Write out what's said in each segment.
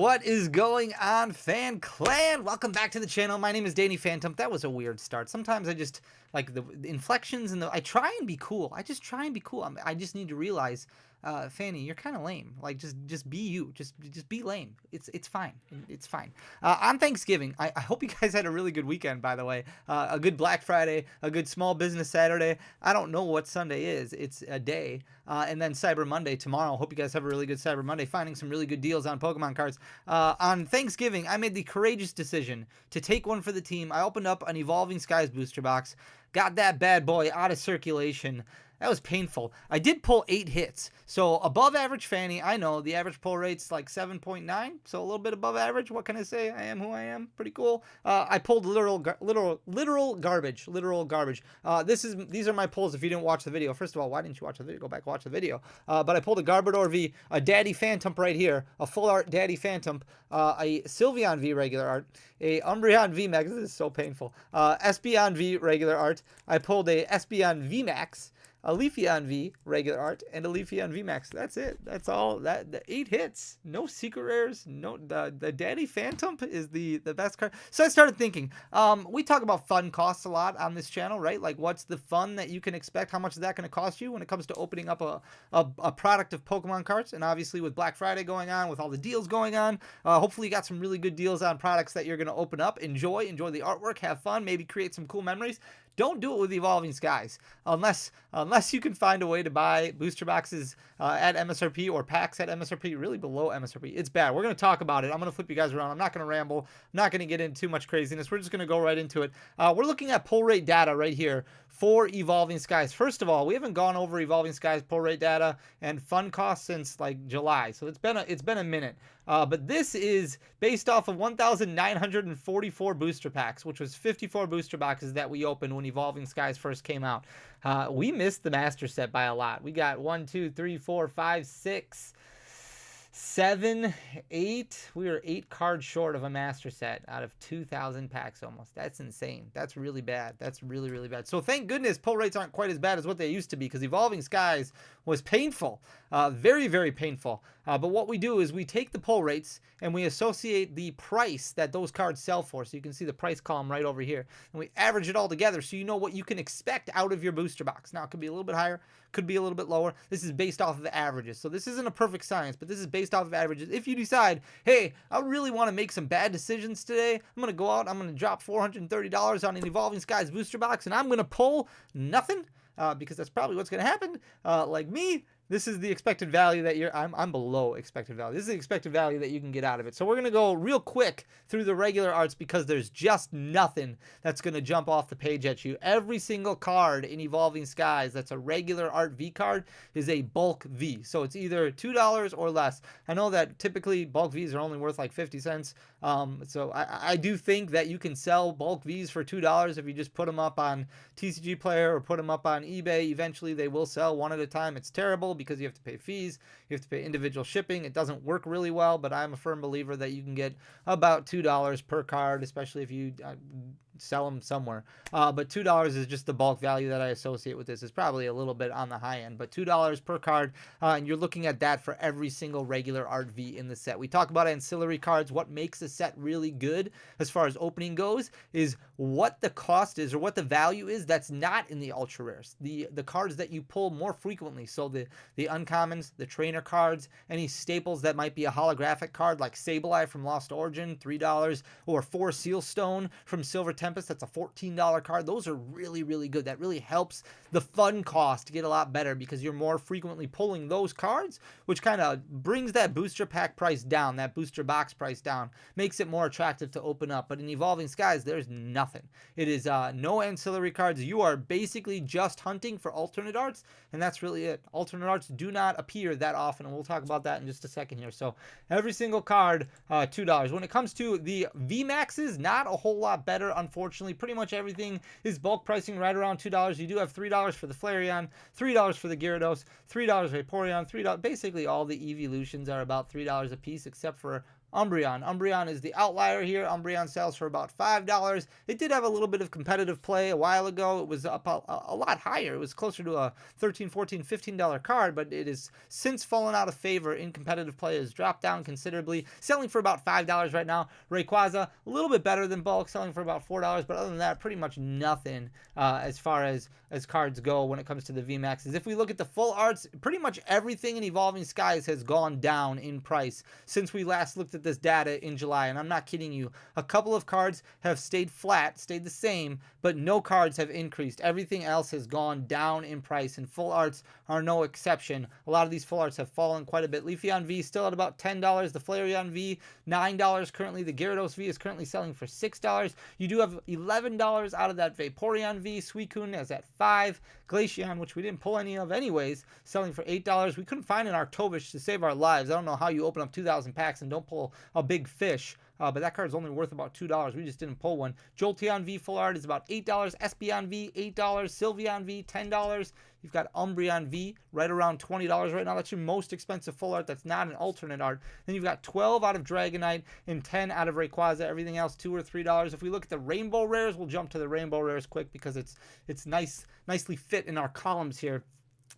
What is going on, Fan Clan? Welcome back to the channel. My name is Danny Phantom. That was a weird start. Sometimes I just like the inflections and I try and be cool. I just try and be cool. I just need to realize, Fanny, you're kind of lame. Like just be you. Just be lame. It's fine. It's fine. On Thanksgiving, I hope you guys had a really good weekend. By the way, a good Black Friday, a good Small Business Saturday. I don't know what Sunday is. It's a day, and then Cyber Monday tomorrow. Hope you guys have a really good Cyber Monday. Finding some really good deals on Pokemon cards. On Thanksgiving, I made the courageous decision to take one for the team. I opened up an Evolving Skies booster box, got that bad boy out of circulation. That was painful. I did pull 8 hits, so above average Fanny. I know the average pull rate's like 7.9, so a little bit above average. What can I say? I am who I am. Pretty cool. I pulled literal garbage. These are my pulls. If you didn't watch the video, first of all, why didn't you watch the video? Go back, watch the video. But I pulled a Garbodor V, a Daddy Phantom right here, a full art Daddy Phantom, a Sylveon V regular art, a Umbreon V Max. This is so painful. Espeon V regular art. I pulled a Espeon V Max, a Leafeon V regular art, and a Leafeon V Max. That's it. That's all. The 8 hits. No secret rares. No, the Daddy Phantom is the best card. So I started thinking. We talk about fun costs a lot on this channel, right? Like, what's the fun that you can expect? How much is that going to cost you when it comes to opening up a product of Pokemon cards? And obviously, with Black Friday going on, with all the deals going on, hopefully you got some really good deals on products that you're going to open up. Enjoy the artwork, have fun, maybe create some cool memories. Don't do it with Evolving Skies unless you can find a way to buy booster boxes at MSRP or packs at MSRP, really below MSRP. It's bad. We're going to talk about it. I'm going to flip you guys around. I'm not going to ramble. I'm not going to get into too much craziness. We're just going to go right into it. We're looking at pull rate data right here for Evolving Skies. First of all, we haven't gone over Evolving Skies pull rate data and fun costs since like July, so it's been a minute. But this is based off of 1,944 booster packs, which was 54 booster boxes that we opened when Evolving Skies first came out. We missed the master set by a lot. We got 1, 2, 3, 4, 5, 6, 7, 8. We were 8 cards short of a master set out of 2,000 packs almost. That's insane. That's really bad. That's really, really bad. So thank goodness pull rates aren't quite as bad as what they used to be, because Evolving Skies was painful. Very, very painful. But what we do is we take the pull rates and we associate the price that those cards sell for. So you can see the price column right over here. And we average it all together so you know what you can expect out of your booster box. Now, it could be a little bit higher, could be a little bit lower. This is based off of the averages. So this isn't a perfect science, but this is based off of averages. If you decide, hey, I really want to make some bad decisions today, I'm going to go out, I'm going to drop $430 on an Evolving Skies booster box, and I'm going to pull nothing, because that's probably what's going to happen. Like me, this is the expected value that I'm below expected value. This is the expected value that you can get out of it. So we're going to go real quick through the regular arts because there's just nothing that's going to jump off the page at you. Every single card in Evolving Skies that's a regular art V card is a bulk V. So it's either $2 or less. I know that typically bulk Vs are only worth like 50 cents. So I do think that you can sell bulk Vs for $2 if you just put them up on TCG Player or put them up on eBay. Eventually they will sell one at a time. It's terrible because you have to pay fees, you have to pay individual shipping. It doesn't work really well, but I'm a firm believer that you can get about $2 per card, especially if you sell them somewhere. But $2 is just the bulk value that I associate with this. It's probably a little bit on the high end, but $2 per card, and you're looking at that for every single regular art V in the set. We talk about ancillary cards. What makes a set really good as far as opening goes is what the cost is or what the value is that's not in the ultra rares, the cards that you pull more frequently. So the uncommons, the trainer cards, any staples that might be a holographic card like Sableye from Lost Origin, $3, or 4 Sealstone from Silver Tempest, that's a $14 card. Those are really, really good. That really helps the fun cost to get a lot better because you're more frequently pulling those cards, which kind of brings that booster pack price down, that booster box price down, makes it more attractive to open up. But in Evolving Skies, there's nothing. It is no ancillary cards. You are basically just hunting for alternate arts, and that's really it. Alternate arts do not appear that often, and we'll talk about that in just a second here. So every single card, $2. When it comes to the VMAXs, not a whole lot better, unfortunately. Pretty much everything is bulk pricing right around $2. You do have $3 for the Flareon, $3 for the Gyarados, $3 for Vaporeon, $3. Basically all the Eeveeloutions are about $3 a piece, except for Umbreon. Umbreon is the outlier here. Umbreon sells for about $5. It did have a little bit of competitive play a while ago. It was up a lot higher. It was closer to a $13, $14, $15 card, but it has since fallen out of favor in competitive play. It has dropped down considerably, selling for about $5 right now. Rayquaza, a little bit better than bulk, selling for about $4, but other than that, pretty much nothing as far as cards go when it comes to the VMAXs. If we look at the full arts, pretty much everything in Evolving Skies has gone down in price since we last looked at this data in July, and I'm not kidding you. A couple of cards have stayed flat, stayed the same, but no cards have increased. Everything else has gone down in price, and full arts are no exception. A lot of these full arts have fallen quite a bit. Leafeon V still at about $10. The Flareon V, $9 currently. The Gyarados V is currently selling for $6. You do have $11 out of that Vaporeon V. Suicune is at $5. Glaceon, which we didn't pull any of anyways, selling for $8. We couldn't find an Arctovish to save our lives. I don't know how you open up 2,000 packs and don't pull a big fish. But that card is only worth about $2. We just didn't pull one. Jolteon V full art is about $8. Espeon V, $8. Sylveon V, $10. You've got Umbreon V right around $20 right now. That's your most expensive full art that's not an alternate art. Then you've got 12 out of Dragonite and 10 out of Rayquaza. Everything else $2 or $3. If we look at the Rainbow Rares, we'll jump to the Rainbow Rares quick because it's nicely fit in our columns here.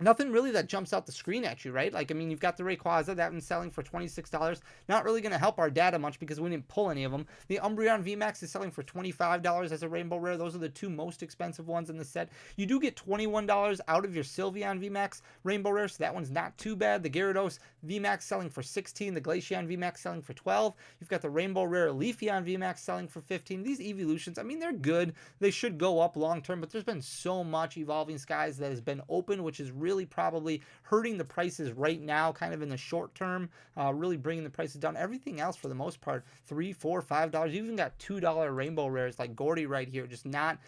Nothing really that jumps out the screen at you, right? Like, I mean, you've got the Rayquaza, that one's selling for $26. Not really going to help our data much because we didn't pull any of them. The Umbreon VMAX is selling for $25 as a Rainbow Rare. Those are the two most expensive ones in the set. You do get $21 out of your Sylveon VMAX Rainbow Rare, so that one's not too bad. The Gyarados VMAX selling for $16. The Glaceon VMAX selling for $12. You've got the Rainbow Rare Leafeon VMAX selling for $15. These Eeveeloutions, I mean, they're good. They should go up long term, but there's been so much Evolving Skies that has been open, which is really probably hurting the prices right now, kind of in the short term, really bringing the prices down. Everything else, for the most part, $3, $4, $5. You even got $2 Rainbow Rares like Gordy right here, just not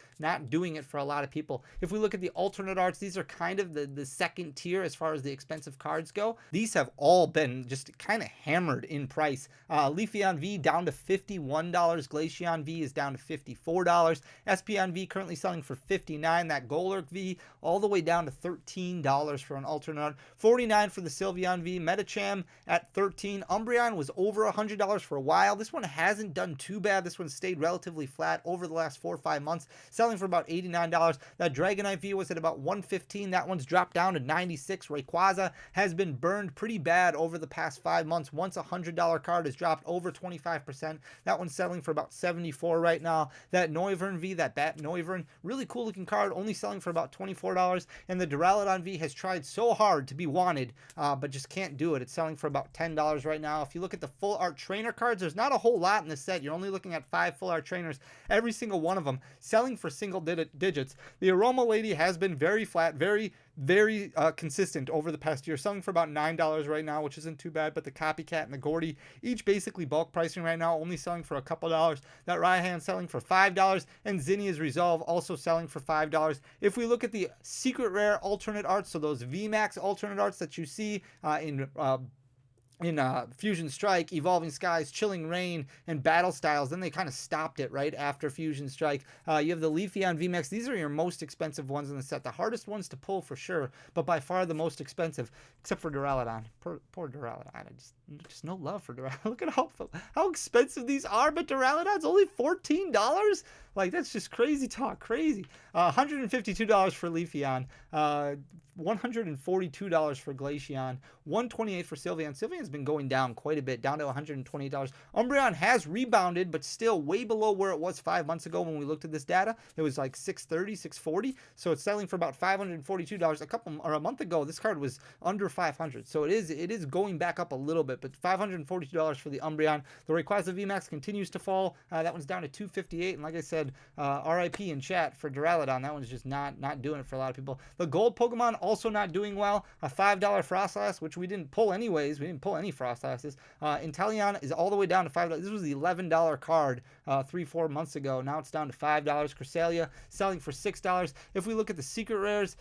doing it for a lot of people. If we look at the alternate arts, these are kind of the second tier as far as the expensive cards go. These have all been just kind of hammered in price. Leafeon V down to $51. Glaceon V is down to $54. Espeon V currently selling for $59. That Golurk V all the way down to $13 for an alternate art. $49 for the Sylveon V. Metacham at $13. Umbreon was over $100 for a while. This one hasn't done too bad. This one stayed relatively flat over the last 4 or 5 months, selling for about $89. That Dragonite V was at about $115. That one's dropped down to $96. Rayquaza has been burned pretty bad over the past 5 months. Once a $100 card has dropped over 25%. That one's selling for about $74 right now. That Noivern V, that Bat Noivern, really cool looking card, only selling for about $24. And the Duraludon V has tried so hard to be wanted, but just can't do it. It's selling for about $10 right now. If you look at the full art trainer cards, there's not a whole lot in this set. You're only looking at 5 full art trainers. Every single one of them selling for single digits. The Aroma Lady has been very flat, very consistent over the past year, selling for about $9 right now, which isn't too bad. But the Copycat and the Gordy, each basically bulk pricing right now, only selling for a couple dollars. That Raihan selling for $5, and Zinnia's Resolve also selling for $5. If we look at the secret rare alternate arts, so those VMAX alternate arts that you see in Fusion Strike, Evolving Skies, Chilling Rain, and Battle Styles, then they kind of stopped it right after Fusion Strike. You have the Leafeon VMAX. These are your most expensive ones in the set. The hardest ones to pull for sure, but by far the most expensive, except for Duraludon. Poor Duraludon. Just no love for Duraludon. Look at how expensive these are, but Duraludon's only $14? Like, that's just crazy talk, crazy. $152 for Leafeon, $142 for Glaceon, $128 for Sylveon. Sylveon's been going down quite a bit, down to $128. Umbreon has rebounded, but still way below where it was 5 months ago when we looked at this data. It was like $630, $640, so it's selling for about $542. A month ago, this card was under $500, so it is going back up a little bit, but $542 for the Umbreon. The Rayquaza VMAX continues to fall. That one's down to $258, and like I said, RIP in chat for Duraludon. That one's just not doing it for a lot of people. The gold Pokemon also not doing well. A $5 Frostlass, which we didn't pull anyways. We didn't pull any Frostlasses. Inteleon is all the way down to $5. This was the $11 card 3-4 months ago. Now it's down to $5. Cresselia selling for $6. If we look at the secret rares,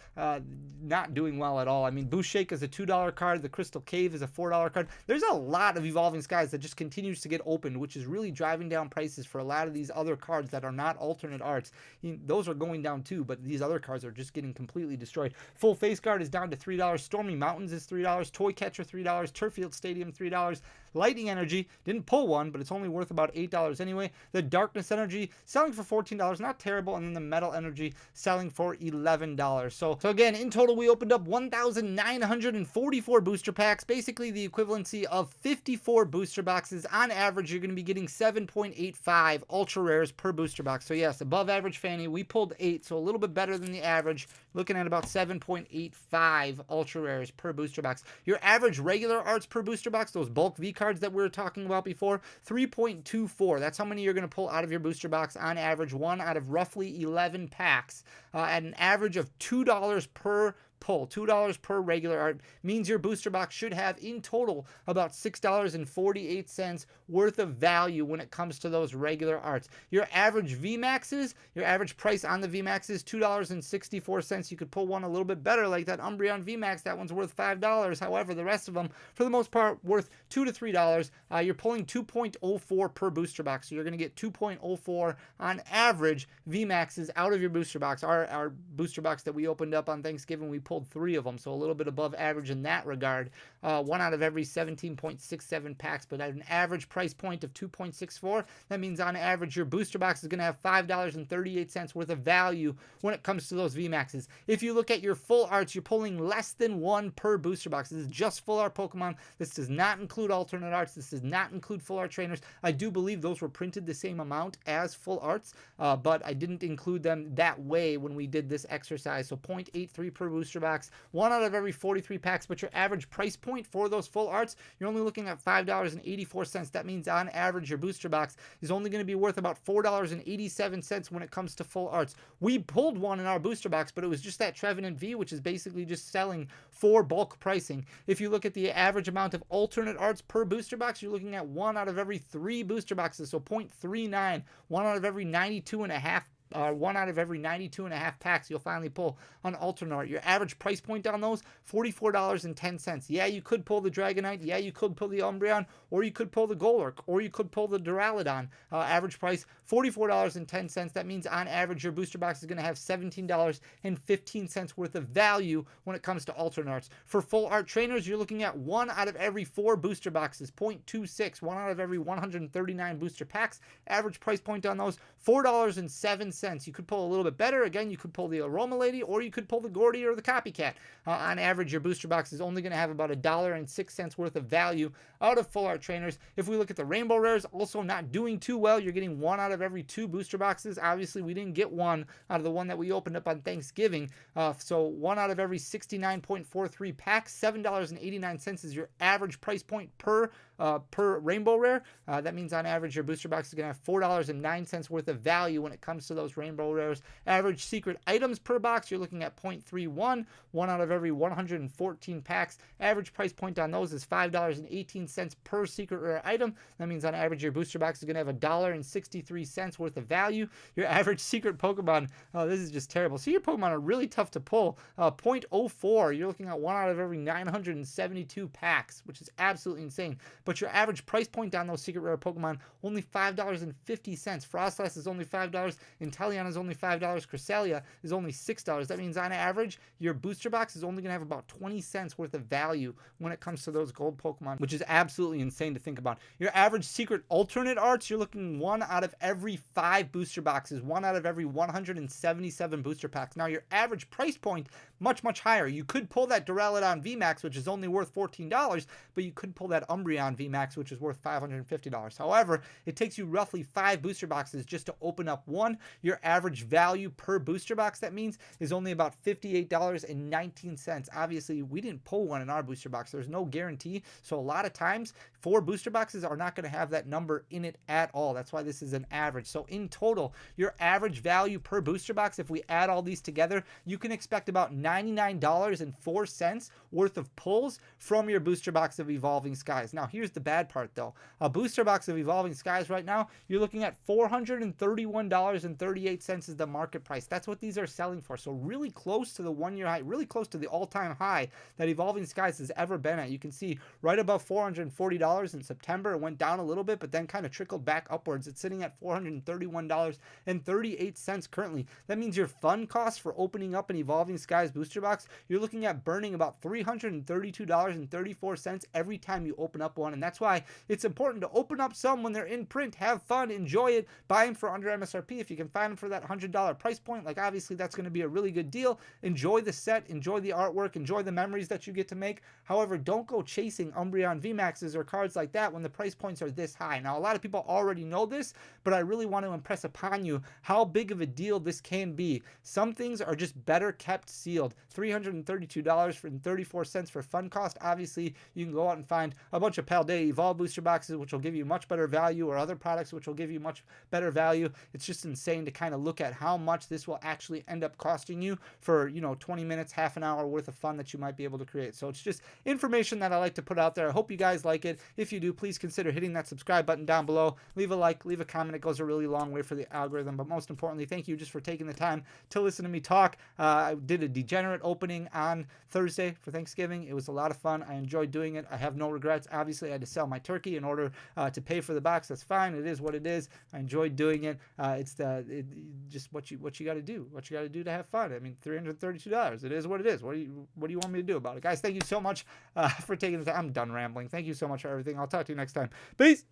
not doing well at all. I mean, Booshake is a $2 card. The Crystal Cave is a $4 card. There's a lot of Evolving Skies that just continues to get opened, which is really driving down prices for a lot of these other cards that are not alternate arts. Those are going down too, but these other cards are just getting completely destroyed. Full Face Guard is down to $3. Stormy Mountains is $3. Toy Catcher $3. Turffield Stadium $3. Lightning Energy, didn't pull one, but it's only worth about $8 anyway. The Darkness Energy selling for $14, not terrible. And then the Metal Energy selling for $11. So again, in total, we opened up 1,944 booster packs, basically the equivalency of 54 booster boxes. On average, you're going to be getting 7.85 ultra rares per booster box. So yes, above average fanny. We pulled 8, so a little bit better than the average. Looking at about 7.85 ultra rares per booster box. Your average regular arts per booster box, those bulk V cards that we were talking about before, 3.24. That's how many you're going to pull out of your booster box on average, one out of roughly 11 packs, at an average of $2 per pull. $2 per regular art means your booster box should have in total about $6.48 worth of value when it comes to those regular arts. Your average VMAXs, your average price on the VMAXs, $2.64. You could pull one a little bit better like that Umbreon VMAX. That one's worth $5. However, the rest of them, for the most part, worth $2 to $3. You're pulling 2.04 per booster box. So you're going to get 2.04 on average VMAXs out of your booster box. Our booster box that we opened up on Thanksgiving, we pulled 3 of them, so a little bit above average in that regard. One out of every 17.67 packs, but at an average price point of 2.64, that means on average your booster box is going to have $5.38 worth of value when it comes to those VMAXs. If you look at your full arts, you're pulling less than 1 per booster box. This is just full art Pokemon. This does not include alternate arts. This does not include full art trainers. I do believe those were printed the same amount as full arts, but I didn't include them that way when we did this exercise. So 0.83 per booster box, 1 out of every 43 packs, but your average price point for those full arts, you're only looking at $5.84. That means on average your booster box is only going to be worth about $4.87 when it comes to full arts. We pulled one in our booster box, but it was just that Trevenant V, which is basically just selling for bulk pricing. If you look at the average amount of alternate arts per booster box, you're looking at 1 out of every 3 booster boxes, so 0.39, 1 out of every 92.5 1 out of every 92.5 packs you'll finally pull on alternate art. Your average price point on those, $44.10. Yeah, you could pull the Dragonite. Yeah, you could pull the Umbreon, or you could pull the Golurk, or you could pull the Duraludon. Average price, $44.10. That means on average your booster box is going to have $17.15 worth of value when it comes to alternate arts. For full art trainers, you're looking at 1 out of every 4 booster boxes, 0.26, 1 out of every 139 booster packs. Average price point on those, $4.07. You could pull a little bit better. Again, you could pull the Aroma Lady, or you could pull the Gordy or the Copycat. On average, your booster box is only going to have about $1.06 worth of value out of full art trainers. If we look at the Rainbow Rares, also not doing too well. You're getting 1 out of every 2 booster boxes. Obviously, we didn't get one out of the one that we opened up on Thanksgiving. So 1 out of every 69.43 packs, $7.89 is your average price point per Rainbow Rare. That means on average, your booster box is going to have $4.09 worth of value when it comes to those Rainbow Rares. Average secret items per box, you're looking at 0.31, 1 out of every 114 packs. Average price point on those is $5.18 per secret rare item. That means on average, your booster box is going to have $1.63 worth of value. Your average secret Pokemon, this is just terrible. So your Pokemon are really tough to pull. 0.04, you're looking at 1 out of every 972 packs, which is absolutely insane. But your average price point on those secret rare Pokemon, only $5.50. Frostlass is only $5. Inteleon is only $5. Cresselia is only $6. That means on average, your booster box is only going to have about 20 cents worth of value when it comes to those gold Pokemon, which is absolutely insane to think about. Your average secret alternate arts, you're looking 1 out of every 5 booster boxes, 1 out of every 177 booster packs. Now, your average price point, much, much higher. You could pull that Duraludon VMAX, which is only worth $14, but you could pull that Umbreon VMAX, which is worth $550. However, it takes you roughly 5 booster boxes just to open up one. Your average value per booster box, that means, is only about $58.19. Obviously, we didn't pull one in our booster box. There's no guarantee. So a lot of times, 4 booster boxes are not going to have that number in it at all. That's why this is an average. So in total, your average value per booster box, if we add all these together, you can expect about $99.04 worth of pulls from your booster box of Evolving Skies. Now, here's the bad part, though. A booster box of Evolving Skies right now, you're looking at $431.38 is the market price. That's what these are selling for. So really close to the 1-year high, really close to the all-time high that Evolving Skies has ever been at. You can see right above $440 in September. It went down a little bit, but then kind of trickled back upwards. It's sitting at $431.38 currently. That means your fund cost for opening up an Evolving Skies booster box, you're looking at burning about $332.34 every time you open up one. And that's why it's important to open up some when they're in print, have fun, enjoy it, buy them for under MSRP. If you can find them for that $100 price point, like obviously that's going to be a really good deal. Enjoy the set, enjoy the artwork, enjoy the memories that you get to make. However, don't go chasing Umbreon VMAXs or cards like that when the price points are this high. Now, a lot of people already know this, but I really want to impress upon you how big of a deal this can be. Some things are just better kept sealed. $332.34 for fun cost. Obviously, you can go out and find a bunch of Paldea Evolve booster boxes, which will give you much better value, or other products which will give you much better value. It's just insane to kind of look at how much this will actually end up costing you for, 20 minutes, half an hour worth of fun that you might be able to create. So it's just information that I like to put out there. I hope you guys like it. If you do, please consider hitting that subscribe button down below. Leave a like, leave a comment. It goes a really long way for the algorithm. But most importantly, thank you just for taking the time to listen to me talk. I did a Degenerate opening on Thursday for Thanksgiving. It was a lot of fun. I enjoyed doing it. I have no regrets. Obviously, I had to sell my turkey in order to pay for the box. That's fine. It is what it is. I enjoyed doing it. It's just what you got to do. What you got to do to have fun. I mean, $332. It is what it is. What do you want me to do about it, guys? Thank you so much for taking the time. I'm done rambling. Thank you so much for everything. I'll talk to you next time. Peace.